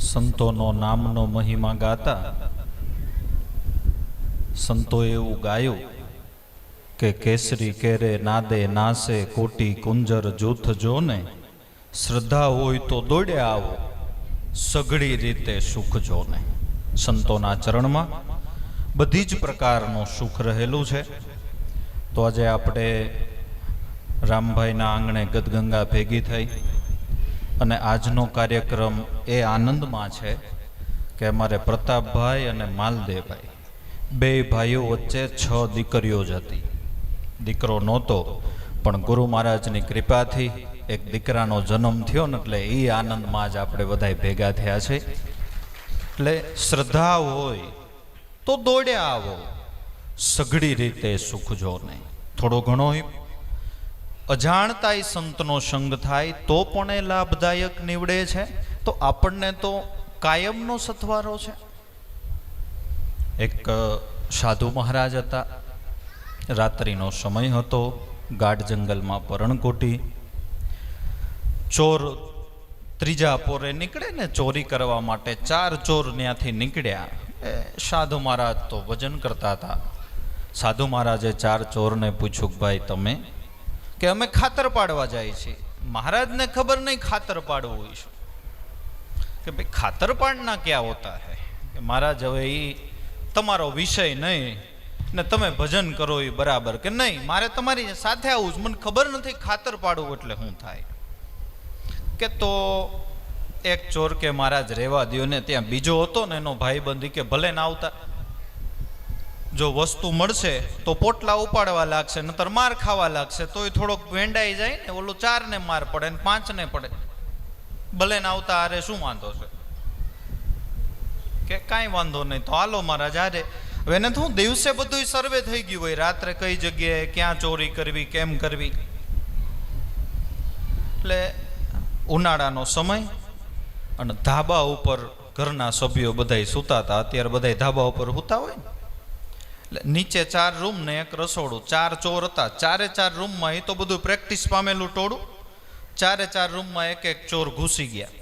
સંતોનો નામનો મહિમા ગાતા સંતોએ એવું ગાયું કે કેસરી કેરે નાદે નાસે કોટી કુંજર જૂથ જોને, શ્રદ્ધા હોય તો દોડે આવો સઘળી રીતે સુખ જોને. સંતોના ચરણમાં બધી જ પ્રકારનું સુખ રહેલું છે. તો આજે આપણે રામભાઈના આંગણે ગદગંગા ભેગી થઈ અને આજનો કાર્યક્રમ એ આનંદમાં છે કે અમારે પ્રતાપભાઈ અને માલદેવભાઈ બે ભાઈઓ વચ્ચે 6 દીકરીઓ જ હતી. દીકરો નહોતો, પણ ગુરુ મહારાજની કૃપાથી એક દીકરાનો જન્મ થયો ને એટલે એ આનંદમાં જ આપણે બધા ભેગા થયા છે. એટલે શ્રદ્ધા હોય તો દોડે આવો સઘળી રીતે સુખ જો નહીં. થોડો ઘણો અજાણતાય સંતનો સંગ થાય તો પણ એ લાભદાયક નીવડે છે. તો આપણને તો કાયમનો સથવારો છે. એક સાધુ મહારાજ હતા. રાત્રિનો સમય હતો. ગાઢ જંગલમાં પર્ણકુટી. ચોર ત્રીજા પોરે નીકળે ને ચોરી કરવા માટે, 4 ચોર ત્યાંથી નીકળ્યા. સાધુ મહારાજ તો ભજન કરતા હતા. સાધુ મહારાજે 4 ચોરને પૂછ્યું, ભાઈ તમે? કે અમે ખાતર પાડવા જાય છીએ. મહારાજને ખબર નહીં ખાતર પાડવું હોય શું. કે ભાઈ ખાતર પાડના ક્યાં હોતા હે. કે મહારાજ હવે એ તમારો વિષય નહીં ને તમે ભજન કરો એ બરાબર. કે નહીં, મારે તમારી સાથે આવું જ, મને ખબર નથી ખાતર પાડવું એટલે શું થાય. કે તો એક ચોર કે મહારાજ રહેવા દ્યો ને. ત્યાં બીજો હતો ને એનો ભાઈબંધી કે ભલે ના આવતા, જો વસ્તુ મળશે તો પોટલા ઉપાડવા લાગશે, નતર માર ખાવા લાગશે. તો એ થોડોક વેંડાઈ જાય ને, ઓલું 4 ને માર પડે ને 5 ને પડે. ભલે ના આવતા આરે શું વાંધો છે. કે કાંઈ વાંધો નહીં, તો હાલો મહારાજ આરે. હવે એને તો દિવસે બધું સર્વે થઈ ગયું હોય, રાત્રે કઈ જગ્યાએ ક્યાં ચોરી કરવી, કેમ કરવી. એટલે ઉનાળાનો સમય અને ધાબા ઉપર ઘરના સભ્યો બધા સૂતા હતા. અત્યારે બધા ધાબા ઉપર સૂતા હોય ને. એટલે નીચે 4 રૂમ ને એક રસોડું. 4 ચોર હતા. 4 રૂમમાં એ તો બધું પ્રેક્ટિસ પામેલું ટોળું. 4 રૂમમાં એક ચોર ઘૂસી ગયા.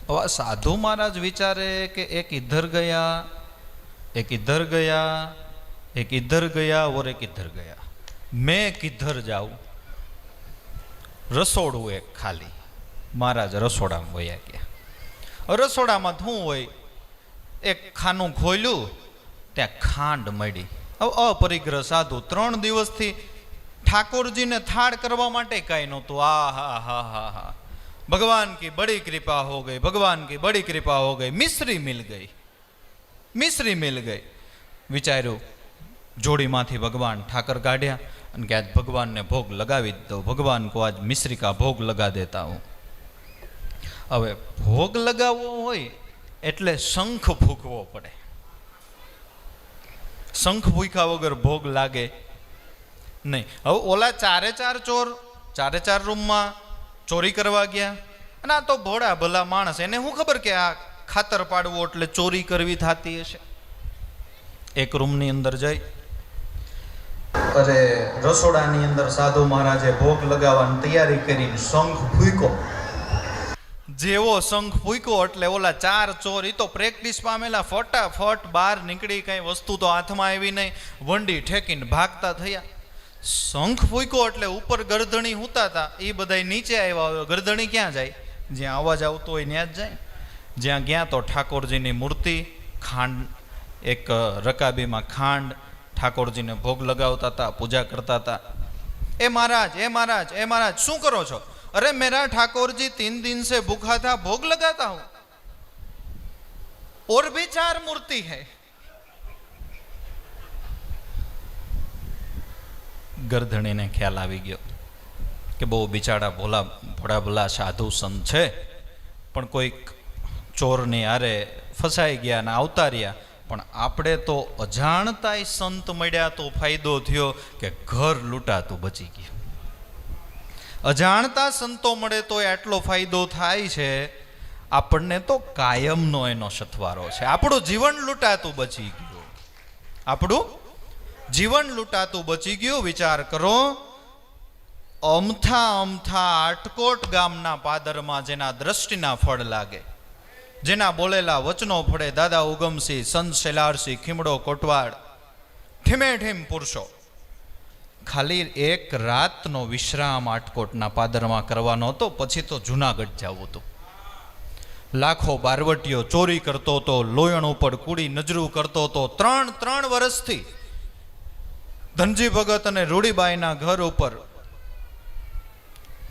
હવે સાધુ મહારાજ વિચારે કે એક ઇધર ગયા, એક ઇધર ગયા, એક ઇધર ગયા ઓર એક ઇધર ગયા. મેં કિધર જાઉં. રસોડું એક ખાલી. મહારાજ રસોડામાં વયા ગયા. રસોડામાં શું હોય, એક ખાનું ખોલ્યું, ત્યાં ખાંડ મળી. હવે અપરિગ્રહ સાધુ 3 દિવસથી ઠાકોરજીને થાળ કરવા માટે કાંઈ નહોતું. હા, ભગવાન કી બડી કૃપા હો ગઈ, ભગવાન કી બડી કૃપા હો ગઈ, મિશ્રી મિલ ગઈ, મિશ્રી મિલ ગઈ. વિચાર્યું જોડીમાંથી ભગવાન ઠાકર કાઢ્યા અને કે આજ ભગવાનને ભોગ લગાવી દો. ભગવાન કો આજ મિશ્રી કા ભોગ લગા દેતા હું. હવે ભોગ લગાવવો હોય એટલે શંખ ફૂંકવો પડે. શંખ ફૂંક્યા વગર ભોગ લાગે નહીં. હવે ઓલા 4 ચોર 4 રૂમમાં ચોરી કરવા ગયા. અને આ તો ભોળા ભલા માણસ, એને શું ખબર કે આ ખાતર પાડવું એટલે ચોરી કરવી થતી હશે. એક રૂમની અંદર જઈ અરે રસોડાની અંદર સાધુ મહારાજે ભોગ લગાવવાની તૈયારી કરીને શંખ ફૂંક્યો. જેવો શંખ ફૂંક્યો એટલે ઓલા 4 ચોર, એ તો પ્રેક્ટિસ પામેલા, ફટાફટ બહાર નીકળી. કઈ વસ્તુ તો હાથમાં આવી નહીં, વંડી ઠેકીને ભાગતા થયા. શંખ ફૂંક્યો એટલે ઉપર ગરધણી હુતા હતા, એ બધા નીચે આવ્યા. ગરધણી ક્યાં જાય? જ્યાં અવાજ આવતો હોય ત્યાં જ જાય. જ્યાં ગયા તો ઠાકોરજીની મૂર્તિ, ખાંડ, એક રકાબીમાં ખાંડ, ઠાકોરજીને ભોગ લગાવતા હતા, પૂજા કરતા હતા. એ મહારાજ, એ મહારાજ, એ મહારાજ શું કરો છો? અરે મેરા ઠાકોરજી 3 दिन से भूखा था, भोग लगाता हूं, और भी 4 मूर्ति है. ગરધણીને ખ્યાલ આવી ગયો કે બહુ બિચારા ભોળા ભલા સાધુ સંત છે, પણ કોઈક ચોરની આરે ફસાઈ ગયા અને આવતા રહ્યા. પણ આપણે તો અજાણતાય સંત મળ્યા તો ફાયદો થયો કે ઘર લૂંટાતું બચી ગયું. અજાણતા સંતો મળે તો આટલો ફાયદો થાય છે. આપણને તો કાયમનો એનો સથવારો છે. આપણું જીવન લૂંટાતું બચી ગયું. આપણું જીવન લૂંટાતું બચી ગયું. વિચાર કરો, અમથા આટકોટ ગામના પાદરમાં જેના દ્રષ્ટિના ફળ લાગે, જેના બોલેલા વચનો ફળે દાદા ઉગમસિંહ, સંત શેલારસિંહ, ખીમડો કોટવાડ, ઠીમે ઠીમ પુરુષો. ખાલી એક રાતનો વિશ્રામ આટકોટના પાદરમાં કરવાનો હતો, પછી તો જુનાગઢ જવું હતું. લાખો બારવટીઓ ચોરી કરતો હતો, લોયણ ઉપર કુડી નજરું કરતો હતો. 3 વર્ષથી ધનજી ભગત અને રૂડીબાઈના ઘર ઉપર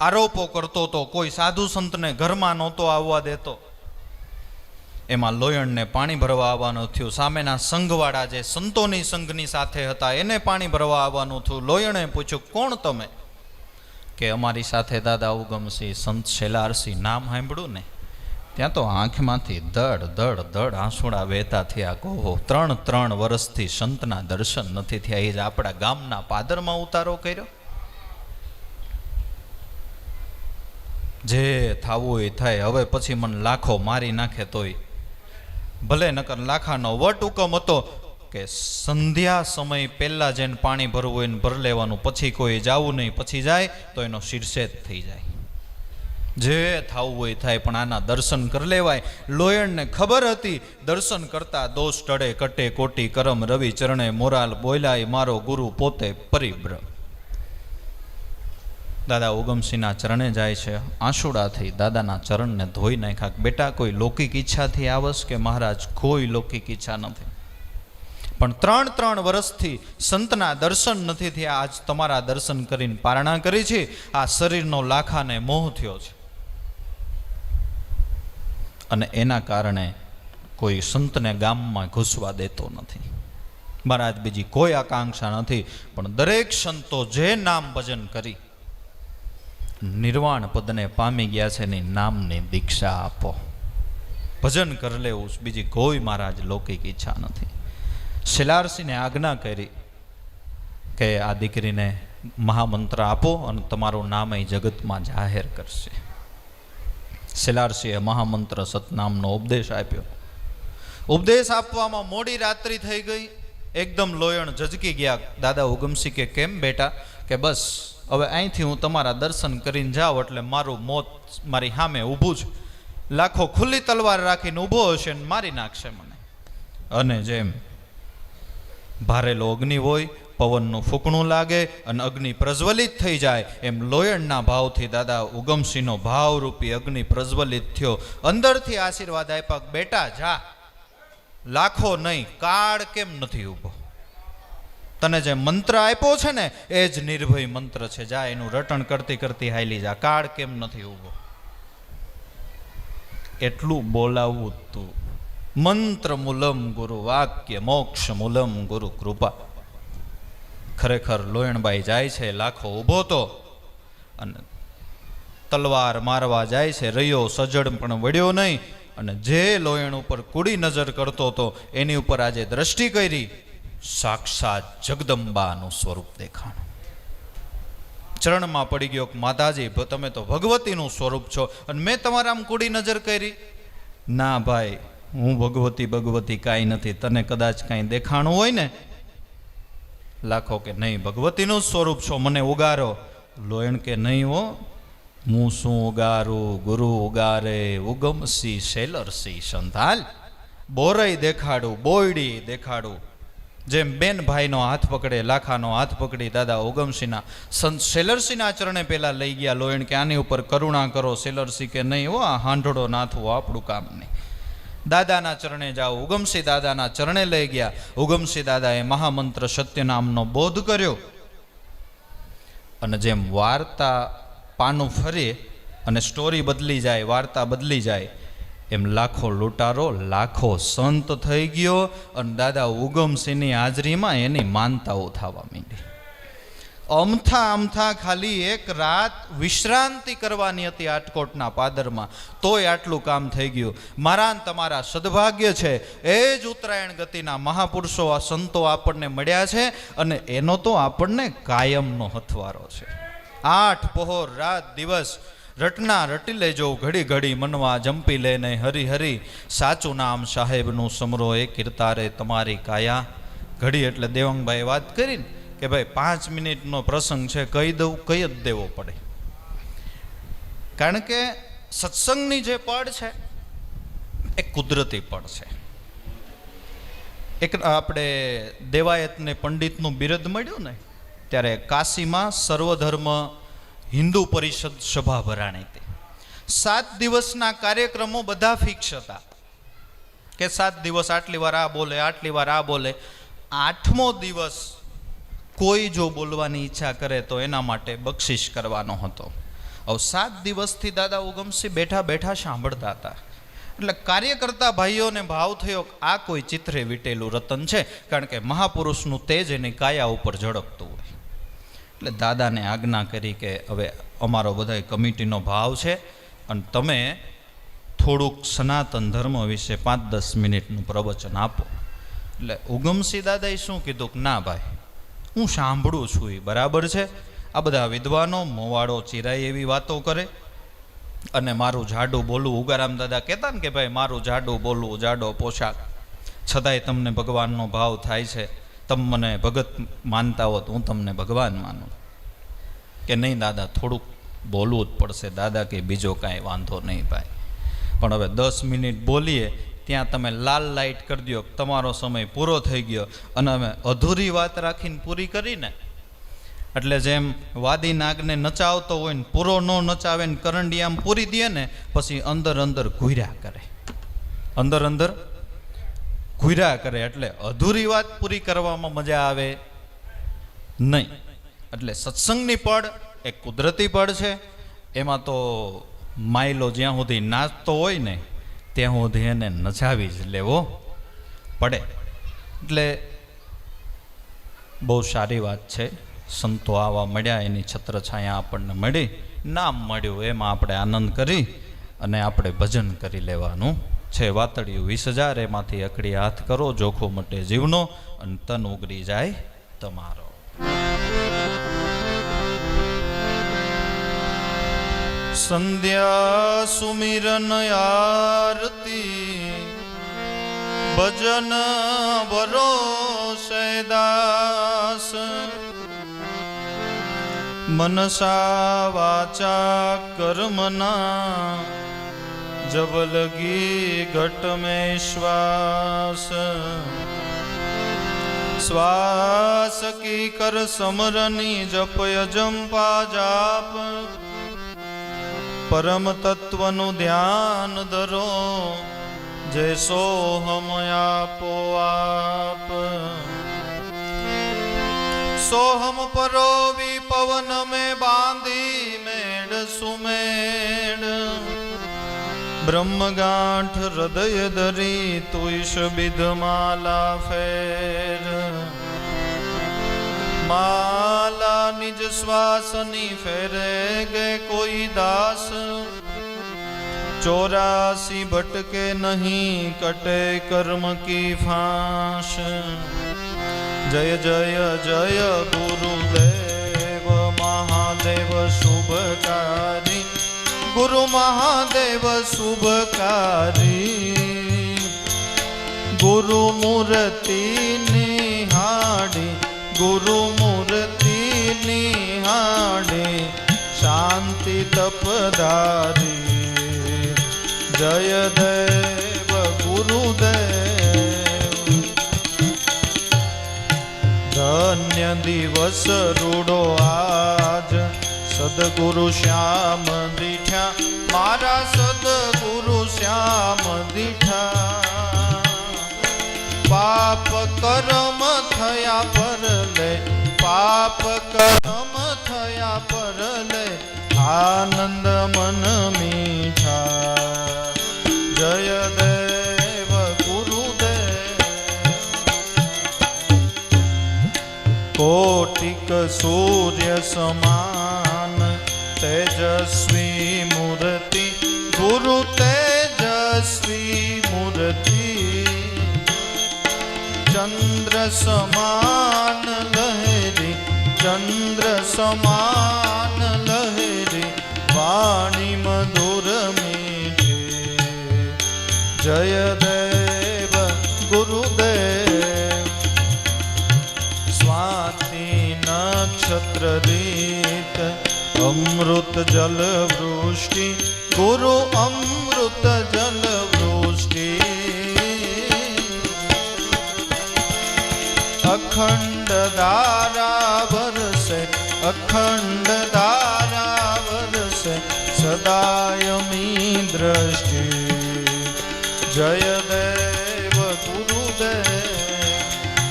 આરોપો કરતો હતો. કોઈ સાધુ સંતને ઘરમાં નહોતો આવવા દેતો. એમાં લોયણને પાણી ભરવા આવવાનું થયું. સામેના સંઘવાળા જે સંતોની સંઘની સાથે હતા એને પાણી ભરવા આવવાનું થયું. લોયણે પૂછ્યું, કોણ તમે? કે અમારી સાથે દાદા ઉગમસિંહ, સંત શેલારસિંહ. નામ સાંભળ્યું ને ત્યાં તો આંખમાંથી દડ આંસુડા વહેતા થયા. કહો 3 વર્ષથી સંતના દર્શન નથી થયા. એ જ આપણા ગામના પાદરમાં ઉતારો કર્યો. જે થાવું એ થાય. હવે પછી મને લાખો મારી નાખે તોય ભલે, નકર લાખાનો વટ હુકમ હતો કે સંધ્યા સમય પહેલા જેને પાણી ભરવું હોય એને ભરી લેવાનું, પછી કોઈ જાવું નહીં. પછી જાય તો એનો શિરસેદ થઈ જાય. જે થાવું હોય થાય, પણ આના દર્શન કરી લેવાય. લોયણને ખબર હતી દર્શન કરતા દોષ ટળે, કટે કોટી કરમ રવિ ચરણે મોરાલ બોલાય મારો ગુરુ પોતે પરિબ્રહ્મ. દાદા ઉગમસિંહના ચરણે જાય છે. આંસુડાથી દાદાના ચરણને ધોઈ નાખ્યા. બેટા, કોઈ લૌકિક ઈચ્છાથી આવસ? કે મહારાજ, કોઈ લૌકિક ઈચ્છા નથી, પણ 3 વર્ષથી સંતના દર્શન નથી થયા. આજ તમારા દર્શન કરીને પારણા કરી છે. આ શરીરનો લાખાને મોહ થયો છે અને એના કારણે કોઈ સંતને ગામમાં ઘૂસવા દેતો નથી. મહારાજ, બીજી કોઈ આકાંક્ષા નથી, પણ દરેક સંતો જે નામ ભજન કરી નિર્વાણ પદને પામી ગયા છે એની નામની દીક્ષા આપો. ભજન કરી લેવું, બીજી કોઈ મહારાજ લૌકિક ઈચ્છા નથી. શેલારસિંહને આજ્ઞા કરી કે આ દીકરીને મહામંત્ર આપો અને તમારું નામ એ જગતમાં જાહેર કરશે. શેલારસિંહે મહામંત્ર સતનામનો ઉપદેશ આપ્યો. ઉપદેશ આપવામાં મોડી રાત્રિ થઈ ગઈ. એકદમ લોયણ ઝજકી ગયા. દાદા ઉગમસિંહ કે કેમ બેટા? કે બસ હવે અહીંથી હું તમારા દર્શન કરીને જાઉં એટલે મારું મોત મારી સામે ઊભું છે. લાખો ખુલ્લી તલવાર રાખીને ઊભો હશે ને મારી નાખશે મને. અને જેમ ભારેલો અગ્નિ હોય, પવનનું ફૂંકણું લાગે અને અગ્નિ પ્રજ્વલિત થઈ જાય, એમ લોયણના ભાવથી દાદા ઉગમસિંહનો ભાવરૂપી અગ્નિ પ્રજ્વલિત થયો. અંદરથી આશીર્વાદ આપ્યા, બેટા જા, લાખો નહીં, કાળ કેમ નથી ઊભો? તને જે મંત્ર આપ્યો છે ને એ જ નિર્ભય મંત્ર છે. જા, એનું રટણ કરતી કરતી હાલી જા. કાળ કેમ નથી ઊભો? એટલું બોલાવવું તું. મંત્ર મૂલમ ગુરુ વાક્ય, મોક્ષ મૂલમ ગુરુ કૃપા. ખરેખર લોયણબાઈ જાય છે, લાખો ઊભો તો અને તલવાર મારવા જાય છે. રહ્યો સજડ પણ વળ્યો નહીં. અને જે લોયણ ઉપર કુડી નજર કરતો હતો એની ઉપર આજે દ્રષ્ટિ કરી, સાક્ષાત જગદંબાનું સ્વરૂપ દેખાણું. ચરણમાં પડી ગયો, માતાજી તમે તો ભગવતીનું સ્વરૂપ છો અને મેં તમારા આમ કુડી નજર કરી. ના ભાઈ, હું ભગવતી કાંઈ નથી. તને કદાચ કાંઈ દેખાણું હોય ને. લાખો કે નહીં, ભગવતીનું સ્વરૂપ છો, મને ઉગારો. લોયણ કે નહીં હો, હું શું ઉગારું? ગુરુ ઉગારે ઉગમસિંહ શેલરસિંહ સંતાલ. બોરઈ દેખાડું, બોયડી દેખાડું. જેમ બેન ભાઈનો હાથ પકડે, લાખાનો હાથ પકડી દાદા ઉગમસિંહના સંત શેલરસિંહના ચરણે પહેલા લઈ ગયા. લોયણ કે આની ઉપર કરુણા કરો. શેલરસિંહ કે નહીં હો, આ હાંઢોડો નાથવો આપણું કામ નહીં. દાદાના ચરણે જાઓ. ઉગમસિંહ દાદાના ચરણે લઈ ગયા. ઉગમસિંહ દાદાએ મહામંત્ર સત્યનામનો બોધ કર્યો. અને જેમ વાર્તા પાનું ફરે અને સ્ટોરી બદલી જાય, વાર્તા બદલી જાય, એમ લાખો લૂંટારો, લાખો સંત થઈ ગયો. અને દાદા ઉગમસિંહની હાજરીમાં એની માનતાઓ થવા માંડી. અમથા ખાલી એક રાત વિશ્રાંતિ કરવાની હતી આટકોટના પાદરમાં, તોય આટલું કામ થઈ ગયું. મારા તમારા સદભાગ્ય છે. એ જ ઉત્તરાયણ ગતિના મહાપુરુષો, આ સંતો આપણને મળ્યા છે અને એનો તો આપણને કાયમનો હથવારો છે. 8 પહોર રાત દિવસ રટના રટી લેજો, ઘડી ઘડી મનવા જંપી લેને હરી હરી. સાચું નામ સાહેબનું સમરો, એ કીર્તારે તમારી કાયા. ઘડી એટલે દેવંગભાઈ વાત કરીને કે ભાઈ 5 મિનિટનો પ્રસંગ છે, કહી દઉં, કહી જ દેવો પડે. કારણ કે સત્સંગની જે પડ છે એ કુદરતી પણ છે. એક આપણે દેવાયતને પંડિતનું બિરુદ મળ્યું ને ત્યારે કાશીમાં સર્વધર્મ હિન્દુ પરિષદ સભા ભરાણી હતી. 7 દિવસના કાર્યક્રમો બધા ફિક્સ હતા કે 7 દિવસ આટલી વાર આ બોલે, આટલી વાર આ બોલે. 8મો દિવસ કોઈ જો બોલવાની ઈચ્છા કરે તો એના માટે બક્ષિસ કરવાનો હતો. હવે 7 દિવસથી દાદા ઉગમસિંહ બેઠા બેઠા સાંભળતા હતા. એટલે કાર્યકર્તા ભાઈઓને ભાવ થયો આ કોઈ ચિત્રે વીટેલું રતન છે, કારણ કે મહાપુરુષનું તેજ એની કાયા ઉપર ઝળકતું હોય. એટલે દાદાને આજ્ઞા કરી કે હવે અમારો બધા કમિટીનો ભાવ છે અને તમે થોડુંક સનાતન ધર્મ વિશે 5-10 મિનિટનું પ્રવચન આપો. એટલે ઉગમસિંહ દાદાએ શું કીધું કે ના ભાઈ, હું સાંભળું છું એ બરાબર છે. આ બધા વિદ્વાનો મોવાડો ચિરાય એવી વાતો કરે અને મારું જાડું બોલવું, ઉગારામ દાદા કહેતા ને કે ભાઈ મારું જાડું બોલવું, જાડો પોશાક, છતાંય તમને ભગવાનનો ભાવ થાય છે. તમે મને ભગત માનતા હો તો હું તમને ભગવાન માનું. કે નહીં દાદા, થોડુંક બોલવું જ પડશે. દાદા કે બીજો કાંઈ વાંધો નહીં ભાઈ, પણ હવે 10 મિનિટ બોલીએ ત્યાં તમે લાલ લાઇટ કરી દો, તમારો સમય પૂરો થઈ ગયો. અને અમે અધૂરી વાત રાખીને પૂરી કરીને, એટલે જેમ વાદી નાગને નચાવતો હોય ને પૂરો ન નચાવે ને કરંડી આમ પૂરી દે ને, પછી અંદર અંદર ઘૂર્યા કરે, અંદર અંદર ઘૂર્યા કરે. એટલે અધૂરી વાત પૂરી કરવામાં મજા આવે નહીં. એટલે સત્સંગની પડ એ કુદરતી પડ છે. એમાં તો માયલો જ્યાં સુધી નાચતો હોય ને ત્યાં સુધી એને નચાવી જ લેવો પડે. એટલે બહુ સારી વાત છે. સંતો આવા મળ્યા, એની છત્રછાયા આપણને મળી. નામ મળ્યું એમાં આપણે આનંદ કરી અને આપણે ભજન કરી લેવાનું છે. વાતળિયું 20,000, એમાંથી અકડી હાથ કરો, જોખો મટે જીવનો અને તન ઉગરી જાય તમારો. સંધ્યા સુમિરન આરતી ભજન ભરોસે દાસ, મનસા વાચા કર્મના જબ લગી ઘટ મેં શ્વાસ, શ્વાસ કી કર સમરની જપ યજંપા જાપ, પરમ તત્વનું ધ્યાન ધરો જય સોહમ આપો આપ. સોહમ પરોવી પવન में बांधी मेड सुमेड, ब्रह्म गांठ हृदय धरी तुष विध माला फेर, माला निज श्वासनी फेरे गे कोई दास, 84 भटके नहीं कटे कर्म की फांस. जय जय जय गुरुदेव महादेव शुभकारी, गुरु महादेव शुभकारी, गुरु मूर्ति निहाड़ी, गुरु मूर्ति निहाड़ी, शांति तपदारी. जय देव गुरुदेव, धन्य दिवस रूडो आज, सदगुरु श्याम दीठा, मारा सदगुरु श्याम दीठा. पाप कर्म थया परले, पाप कर्म थया परले, आनंद मन मीठा. जय देव गुरुदेव, कोटिक सूर्य समान तेजस्वी मूर्ति, गुरु तेजस्वी मूर्ति. चंद्र समान लहरी, चंद्र समान लहरी, वाणी मधुर मीठी. जय देव गुरुदेव, स्वाति नक्षत्र रीत, अमृत जल वृष्टि, गुरु अमृत जल वृष्टि. સદાયમી દ્રષ્ટિ જય દેવ ગુરુદેવ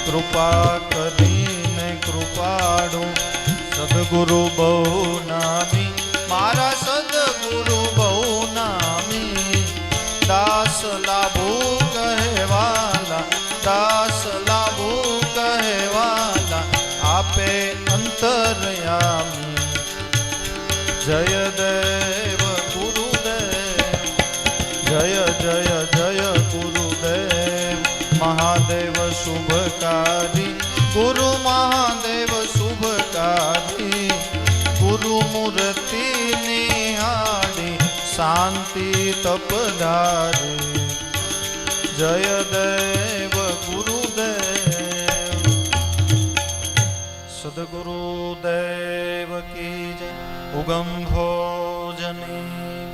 કૃપા કરીને કૃપાળુ સદગુરુ બહુ નામી મારા સદગુરુ બહુ નામી દાસ લાભુ કહેવાલા દાસ લાભુ કહેવાલા આપે અંતરયામી જય દેવ ગુરુદેવ જય જય જય ગુરુદેવ મહાદેવ શુભકારી ગુરુ મહાદેવ શુભકારી ગુરુ મૂર્તિ નિહાળી શાંતિ તપધારી જય દેવ ગુરુદેવ સદગુરુદેવ કી જય ઉગમ ભોજની